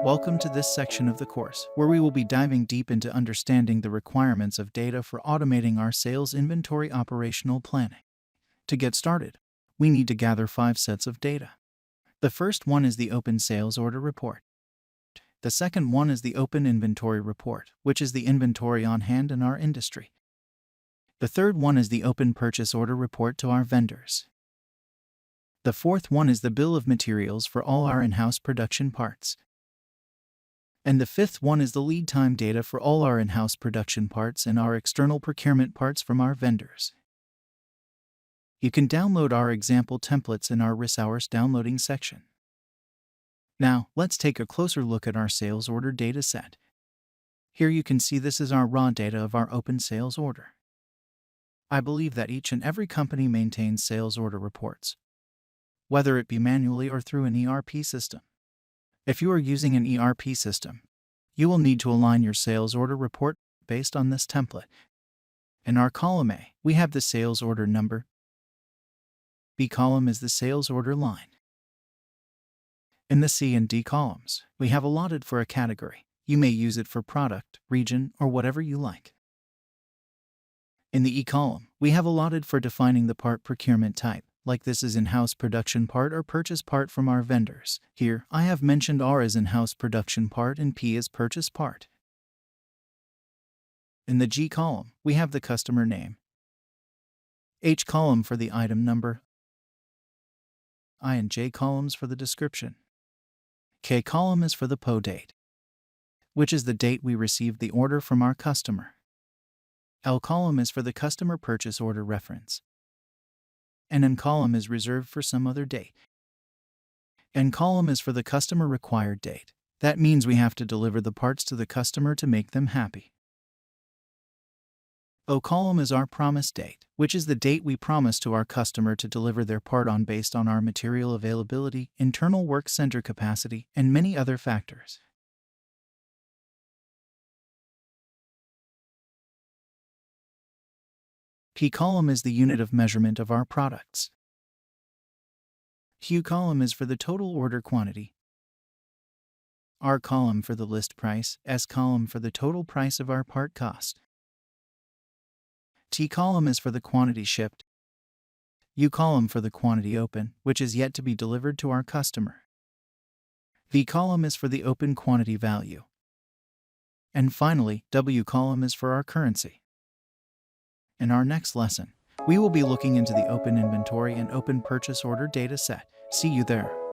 Welcome to this section of the course, where we will be diving deep into understanding the requirements of data for automating our sales inventory operational planning. To get started, we need to gather 5 sets of data. The first one is the Open Sales Order Report. The second one is the Open Inventory Report, which is the inventory on hand in our industry. The third one is the Open Purchase Order Report to our vendors. The fourth one is the Bill of Materials for all our in-house production parts. And the fifth one is the lead time data for all our in-house production parts and our external procurement parts from our vendors. You can download our example templates in our resource downloading section. Now, let's take a closer look at our sales order data set. Here you can see this is our raw data of our open sales order. I believe that each and every company maintains sales order reports, whether it be manually or through an ERP system. If you are using an ERP system, you will need to align your sales order report based on this template. In our column A, we have the sales order number. B column is the sales order line. In the C and D columns, we have allotted for a category. You may use it for product, region, or whatever you like. In the E column, we have allotted for defining the part procurement type, like this is in-house production part or purchase part from our vendors. Here, I have mentioned R as in-house production part and P as purchase part. In the G column, we have the customer name. H column for the item number. I and J columns for the description. K column is for the PO date, which is the date we received the order from our customer. L column is for the customer purchase order reference. And N column is reserved for some other date. N column is for the customer required date. That means we have to deliver the parts to the customer to make them happy. O column is our promise date, which is the date we promise to our customer to deliver their part on based on our material availability, internal work center capacity, and many other factors. P column is the unit of measurement of our products. Q column is for the total order quantity. R column for the list price, S column for the total price of our part cost. T column is for the quantity shipped. U column for the quantity open, which is yet to be delivered to our customer. V column is for the open quantity value. And finally, W column is for our currency. In our next lesson, we will be looking into the open inventory and open purchase order data set. See you there.